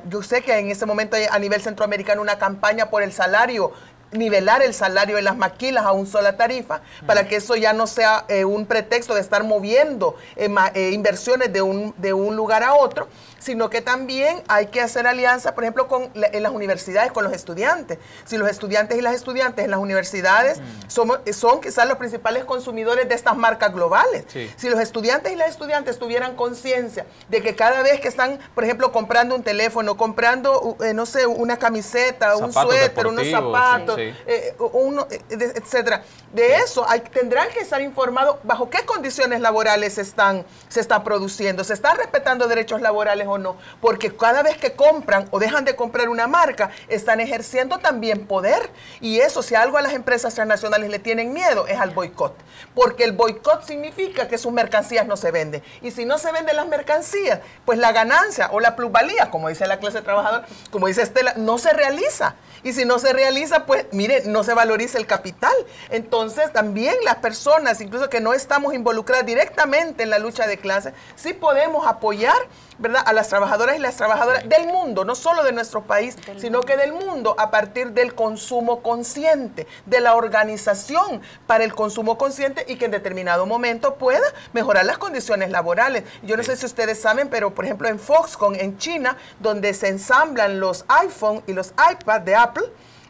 yo sé que en este momento hay a nivel centroamericano una campaña por el salario, nivelar el salario de las maquilas a una sola tarifa, para que eso ya no sea un pretexto de estar moviendo inversiones de un lugar a otro, sino que también hay que hacer alianza, por ejemplo, en las universidades, con los estudiantes. Si los estudiantes y las estudiantes en las universidades son quizás los principales consumidores de estas marcas globales. Si los estudiantes y las estudiantes tuvieran conciencia de que cada vez que están, por ejemplo, comprando un teléfono, comprando, no sé, una camiseta, un suéter, unos zapatos, etcétera, de eso tendrán que estar informados bajo qué condiciones laborales se están produciendo, se están respetando derechos laborales o no, porque cada vez que compran o dejan de comprar una marca, están ejerciendo también poder, y eso, si algo a las empresas transnacionales le tienen miedo, es al boicot, porque el boicot significa que sus mercancías no se venden, y si no se venden las mercancías, pues la ganancia o la plusvalía, como dice la clase trabajadora, como dice Estela, no se realiza, y si no se realiza, pues mire, no se valoriza el capital. Entonces también las personas, incluso que no estamos involucradas directamente en la lucha de clases, sí podemos apoyar, ¿verdad?, a las trabajadoras y las trabajadoras del mundo, no solo de nuestro país, sino que del mundo, a partir del consumo consciente, de la organización para el consumo consciente, y que en determinado momento pueda mejorar las condiciones laborales. Yo no sé si ustedes saben, pero por ejemplo en Foxconn, en China, donde se ensamblan los iPhone y los iPad de Apple,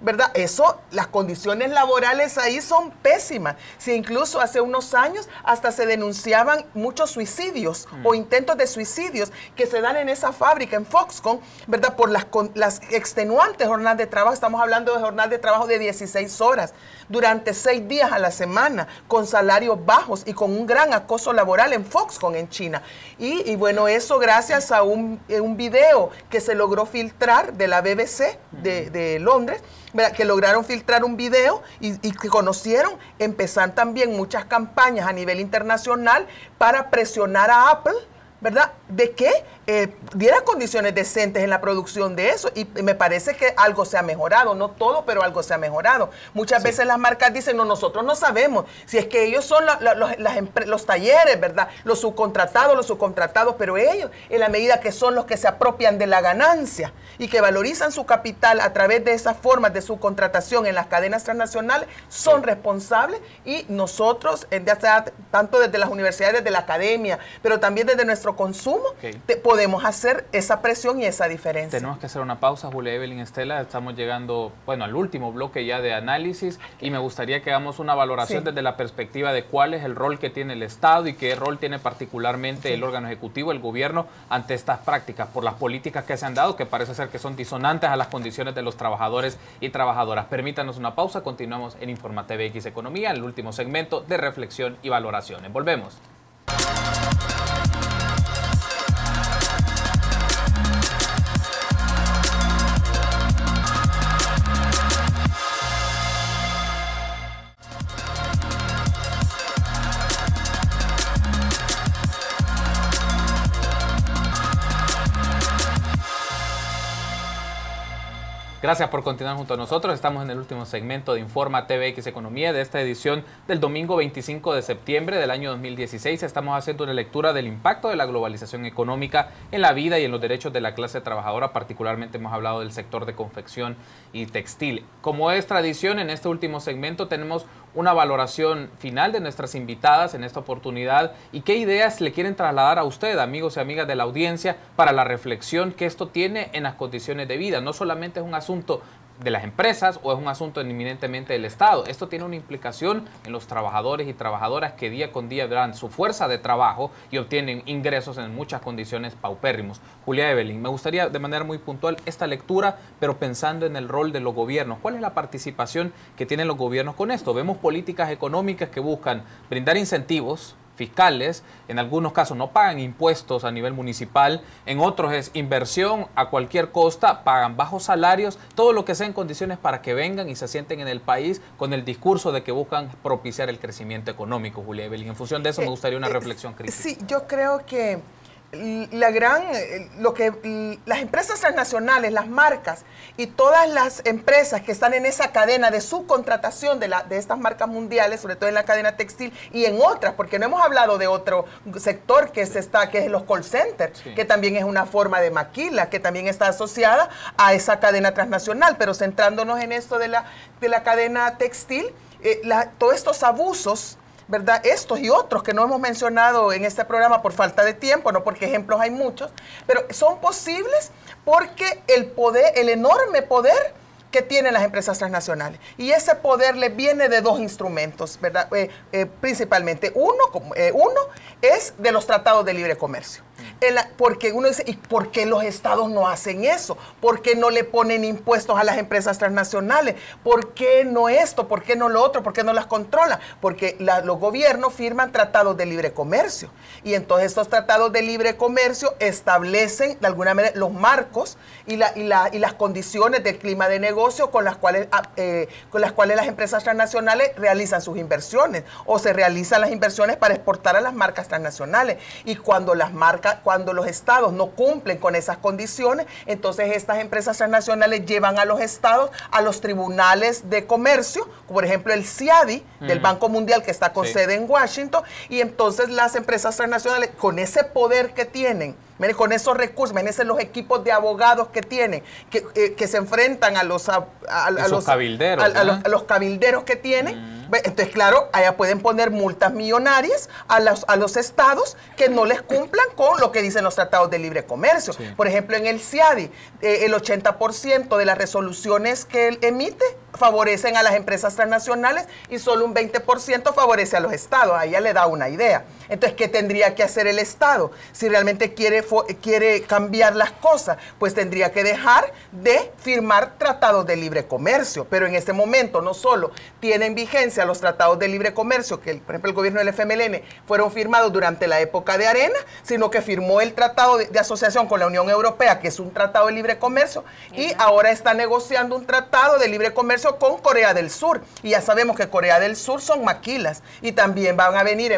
¿verdad? Eso, las condiciones laborales ahí son pésimas. Si incluso hace unos años hasta se denunciaban muchos suicidios o intentos de suicidios que se dan en esa fábrica, en Foxconn, ¿verdad? Por las extenuantes jornadas de trabajo. Estamos hablando de jornadas de trabajo de 16 horas durante 6 días a la semana, con salarios bajos y con un gran acoso laboral en Foxconn, en China. Y bueno, eso gracias a un video que se logró filtrar de la BBC de Londres, ¿verdad?, que lograron filtrar un video y que conocieron, empezar también muchas campañas a nivel internacional para presionar a Apple, ¿verdad?, de que diera condiciones decentes en la producción de eso, y me parece que algo se ha mejorado, no todo, pero algo se ha mejorado. Muchas veces las marcas dicen, no, nosotros no sabemos, si es que ellos son los talleres, ¿verdad?, los subcontratados, pero ellos, en la medida que son los que se apropian de la ganancia y que valorizan su capital a través de esas formas de subcontratación en las cadenas transnacionales, son responsables, y nosotros, tanto desde las universidades, desde la academia, pero también desde nuestro consumo, podemos hacer esa presión y esa diferencia. Tenemos que hacer una pausa, Julia, Evelyn, Estela. Estamos llegando, bueno, al último bloque ya de análisis, y me gustaría que hagamos una valoración desde la perspectiva de cuál es el rol que tiene el Estado y qué rol tiene particularmente el órgano ejecutivo, el gobierno, ante estas prácticas, por las políticas que se han dado, que parece ser que son disonantes a las condiciones de los trabajadores y trabajadoras. Permítanos una pausa, continuamos en Informa TVX Economía, el último segmento de reflexión y valoraciones. Volvemos. Gracias por continuar junto a nosotros. Estamos en el último segmento de Informa TVX Economía de esta edición del domingo 25 de septiembre del año 2016. Estamos haciendo una lectura del impacto de la globalización económica en la vida y en los derechos de la clase trabajadora. Particularmente hemos hablado del sector de confección y textil. Como es tradición, en este último segmento tenemos una valoración final de nuestras invitadas en esta oportunidad y qué ideas le quieren trasladar a usted, amigos y amigas de la audiencia, para la reflexión que esto tiene en las condiciones de vida. No solamente es un asunto de las empresas o es un asunto eminentemente del Estado. Esto tiene una implicación en los trabajadores y trabajadoras que día con día dan su fuerza de trabajo y obtienen ingresos en muchas condiciones paupérrimos. Julia, Evelyn, me gustaría de manera muy puntual esta lectura, pero pensando en el rol de los gobiernos. ¿Cuál es la participación que tienen los gobiernos con esto? Vemos políticas económicas que buscan brindar incentivos fiscales, en algunos casos no pagan impuestos a nivel municipal, en otros es inversión a cualquier costa, pagan bajos salarios, todo lo que sea en condiciones para que vengan y se sienten en el país con el discurso de que buscan propiciar el crecimiento económico. Julia Evelyn, en función de eso me gustaría una reflexión crítica. Sí, yo creo que las empresas transnacionales, las marcas y todas las empresas que están en esa cadena de subcontratación de estas marcas mundiales, sobre todo en la cadena textil y en otras, porque no hemos hablado de otro sector que es los call centers, que también es una forma de maquila, que también está asociada a esa cadena transnacional, pero centrándonos en esto de la cadena textil, todos estos abusos, ¿verdad? Estos y otros que no hemos mencionado en este programa por falta de tiempo, no porque ejemplos hay muchos, pero son posibles porque el enorme poder que tienen las empresas transnacionales. Y ese poder le viene de dos instrumentos, ¿verdad? Principalmente. Uno es de los tratados de libre comercio. Porque uno dice, ¿y por qué los estados no hacen eso? ¿Por qué no le ponen impuestos a las empresas transnacionales? ¿Por qué no esto? ¿Por qué no lo otro? ¿Por qué no las controlan? Porque los gobiernos firman tratados de libre comercio. Y entonces estos tratados de libre comercio establecen de alguna manera los marcos y las condiciones del clima de negocio con las cuales las empresas transnacionales realizan sus inversiones o se realizan las inversiones para exportar a las marcas transnacionales. Y cuando los estados no cumplen con esas condiciones, entonces estas empresas transnacionales llevan a los estados a los tribunales de comercio, por ejemplo el CIADI del Banco Mundial, que está con sede en Washington, y entonces las empresas transnacionales, con ese poder que tienen, con esos recursos, imagínense los equipos de abogados que tienen, que se enfrentan a los cabilderos que tienen. Entonces, claro, allá pueden poner multas millonarias a los estados que no les cumplan con lo que dicen los tratados de libre comercio. Sí. Por ejemplo, en el CIADI, el 80% de las resoluciones que él emite favorecen a las empresas transnacionales y solo un 20% favorece a los estados. Ahí ya le da una idea. Entonces, ¿qué tendría que hacer el Estado? Si realmente quiere cambiar las cosas, pues tendría que dejar de firmar tratados de libre comercio. Pero en este momento no solo tienen vigencia los tratados de libre comercio, que por ejemplo el gobierno del FMLN fueron firmados durante la época de Arena, sino que firmó el tratado de asociación con la Unión Europea, que es un tratado de libre comercio, y ahora está negociando un tratado de libre comercio con Corea del Sur. Y ya sabemos que Corea del Sur son maquilas, y también van a venir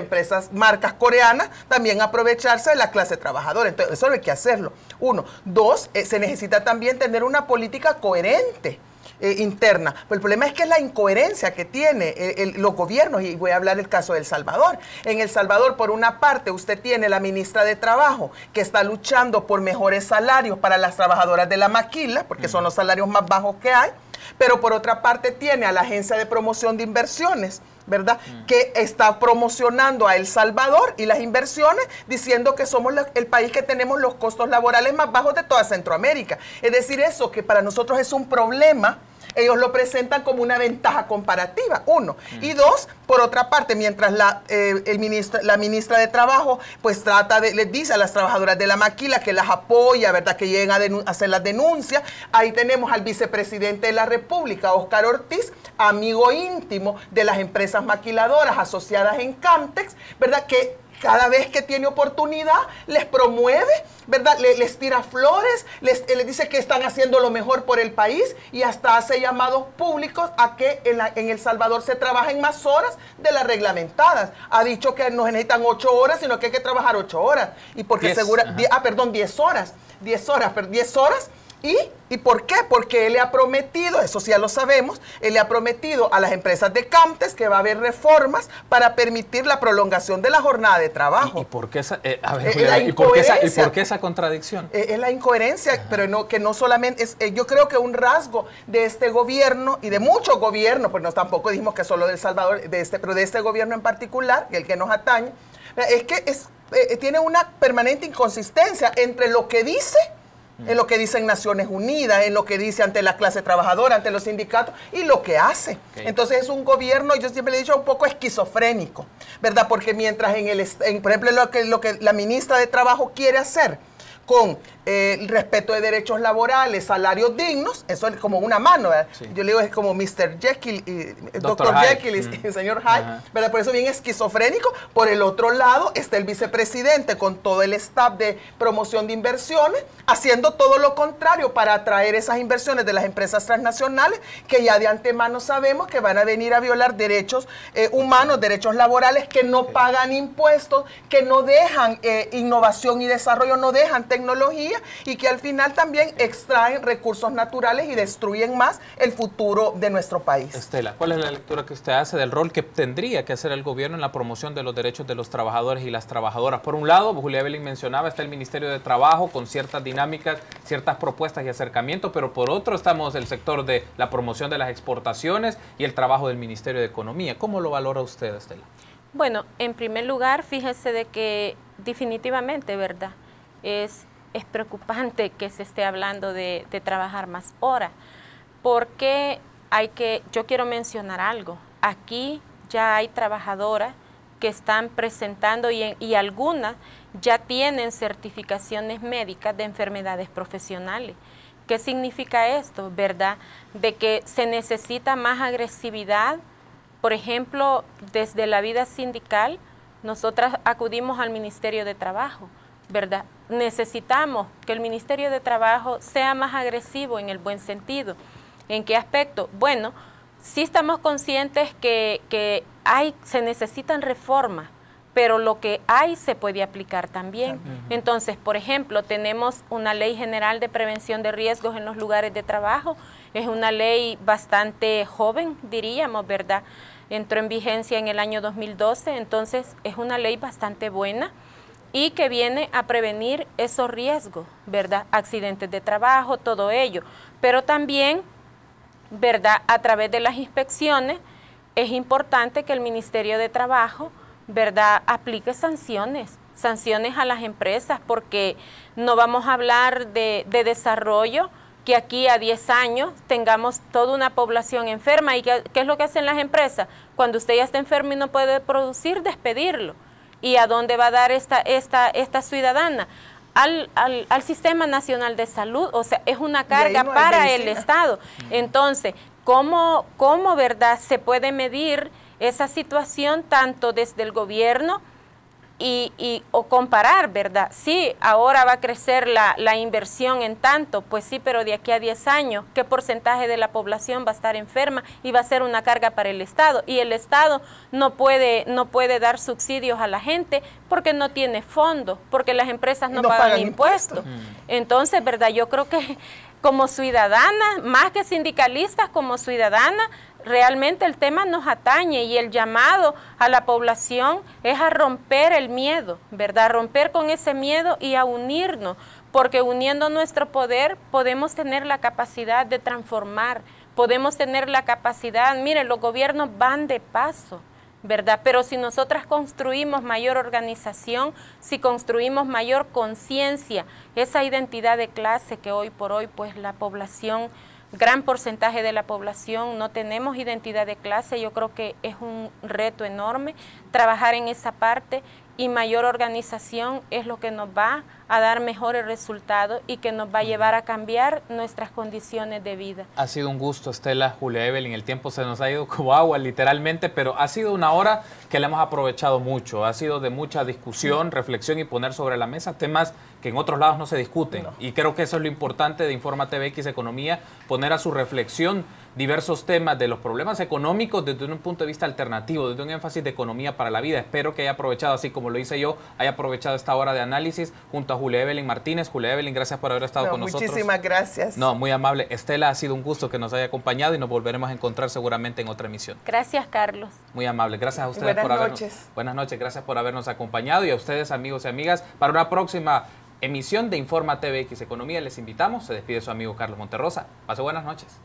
marcas coreanas también a aprovecharse de la clase trabajadora. Entonces, eso hay que hacerlo. Uno. Dos, se necesita también tener una política coherente interna. Pero el problema es que es la incoherencia que tiene los gobiernos, y voy a hablar del caso de El Salvador. En El Salvador, por una parte, usted tiene la ministra de Trabajo, que está luchando por mejores salarios para las trabajadoras de la maquila, porque son los salarios más bajos que hay, pero por otra parte tiene a la Agencia de Promoción de Inversiones, ¿verdad? Que está promocionando a El Salvador y las inversiones, diciendo que somos el país que tenemos los costos laborales más bajos de toda Centroamérica. Es decir, eso que para nosotros es un problema, ellos lo presentan como una ventaja comparativa, uno. Y dos, por otra parte, mientras la ministra de Trabajo pues les dice a las trabajadoras de la maquila que las apoya, ¿verdad? Que lleguen a hacer las denuncias. Ahí tenemos al vicepresidente de la República, Óscar Ortiz, amigo íntimo de las empresas maquiladoras asociadas en Camtex, ¿verdad? Que cada vez que tiene oportunidad, les promueve, ¿verdad? Les tira flores, les dice que están haciendo lo mejor por el país, y hasta hace llamados públicos a que en El Salvador se trabajen más horas de las reglamentadas. Ha dicho que no se necesitan 8 horas, sino que hay que trabajar 8 horas. Y porque 10 horas. 10 horas. ¿Y por qué? Porque él le ha prometido, eso sí ya lo sabemos, él le ha prometido a las empresas de Camtex que va a haber reformas para permitir la prolongación de la jornada de trabajo. ¿Y por qué por qué esa contradicción? Es la incoherencia, pero que no solamente es, yo creo que un rasgo de este gobierno y de muchos gobiernos, pues no tampoco dijimos que solo de El Salvador, pero de este gobierno en particular, el que nos atañe, es que tiene una permanente inconsistencia entre lo que dice, en lo que dice en Naciones Unidas, en lo que dice ante la clase trabajadora, ante los sindicatos, y lo que hace. Okay. Entonces es un gobierno, yo siempre le he dicho, un poco esquizofrénico, ¿verdad? Porque mientras por ejemplo, lo que la ministra de Trabajo quiere hacer con el respeto de derechos laborales, salarios dignos, eso es como una mano, ¿verdad? Sí. Yo le digo, es como Mr. Jekyll, Dr. Jekyll y señor Hyde, ¿verdad? Por eso bien esquizofrénico. Por el otro lado está el vicepresidente con todo el staff de promoción de inversiones, haciendo todo lo contrario para atraer esas inversiones de las empresas transnacionales, que ya de antemano sabemos que van a venir a violar derechos humanos, derechos laborales, que no pagan impuestos, que no dejan innovación y desarrollo, no dejan tecnología, y que al final también extraen recursos naturales y destruyen más el futuro de nuestro país. Estela, ¿cuál es la lectura que usted hace del rol que tendría que hacer el gobierno en la promoción de los derechos de los trabajadores y las trabajadoras? Por un lado, Julia Evelyn mencionaba, está el Ministerio de Trabajo con ciertas dinámicas, ciertas propuestas y acercamientos, pero por otro estamos el sector de la promoción de las exportaciones y el trabajo del Ministerio de Economía. ¿Cómo lo valora usted, Estela? Bueno, en primer lugar, fíjese de que definitivamente, ¿verdad?, es preocupante que se esté hablando de trabajar más horas, porque yo quiero mencionar algo. Aquí ya hay trabajadoras que están presentando y algunas ya tienen certificaciones médicas de enfermedades profesionales. ¿Qué significa esto, verdad? De que se necesita más agresividad. Por ejemplo, desde la vida sindical, nosotras acudimos al Ministerio de Trabajo, ¿verdad? Necesitamos que el Ministerio de Trabajo sea más agresivo en el buen sentido. ¿En qué aspecto? Bueno, sí estamos conscientes que se necesitan reformas, pero lo que hay se puede aplicar también. Entonces, por ejemplo, tenemos una ley general de prevención de riesgos en los lugares de trabajo. Es una ley bastante joven, diríamos, ¿verdad? Entró en vigencia en el año 2012, entonces es una ley bastante buena y que viene a prevenir esos riesgos, ¿verdad? Accidentes de trabajo, todo ello. Pero también, ¿verdad? A través de las inspecciones es importante que el Ministerio de Trabajo, ¿verdad?, aplique sanciones a las empresas, porque no vamos a hablar de desarrollo, que aquí a 10 años tengamos toda una población enferma. ¿Y qué es lo que hacen las empresas? Cuando usted ya está enfermo y no puede producir, despedirlo. ¿Y a dónde va a dar esta ciudadana? Al Sistema Nacional de Salud. O sea, es una carga para el Estado. Entonces, ¿cómo, verdad, se puede medir esa situación tanto desde el gobierno o comparar, ¿verdad? Sí, ahora va a crecer la inversión en tanto, pues sí, pero de aquí a 10 años, ¿qué porcentaje de la población va a estar enferma y va a ser una carga para el Estado? Y el Estado no puede dar subsidios a la gente porque no tiene fondos, porque las empresas no pagan impuestos. Entonces, ¿verdad? Yo creo que como ciudadanas, más que sindicalistas, como ciudadanas, realmente el tema nos atañe y el llamado a la población es a romper el miedo, ¿verdad? Romper con ese miedo y a unirnos, porque uniendo nuestro poder podemos tener la capacidad de transformar, podemos tener la capacidad, miren, los gobiernos van de paso, ¿verdad? Pero si nosotras construimos mayor organización, si construimos mayor conciencia, esa identidad de clase que hoy por hoy, pues la población, gran porcentaje de la población no tenemos identidad de clase, yo creo que es un reto enorme trabajar en esa parte, y mayor organización es lo que nos va a dar mejores resultados y que nos va a llevar a cambiar nuestras condiciones de vida. Ha sido un gusto, Estela, Julia Evelyn, el tiempo se nos ha ido como agua literalmente, pero ha sido una hora que la hemos aprovechado mucho, ha sido de mucha discusión, reflexión y poner sobre la mesa temas que en otros lados no se discuten, y creo que eso es lo importante de Infórmate BX Economía, poner a su reflexión diversos temas de los problemas económicos desde un punto de vista alternativo, desde un énfasis de economía para la vida. Espero que haya aprovechado, así como lo hice yo, haya aprovechado esta hora de análisis junto a Julia Evelyn Martínez. Julia Evelyn, gracias por haber estado con nosotros. Muchísimas gracias. No, muy amable. Estela, ha sido un gusto que nos haya acompañado y nos volveremos a encontrar seguramente en otra emisión. Gracias, Carlos. Muy amable. Gracias a ustedes por habernos. Buenas noches. Gracias por habernos acompañado, y a ustedes, amigos y amigas, para una próxima emisión de Infórmate BX Economía les invitamos. Se despide su amigo Carlos Monterrosa. Pase buenas noches.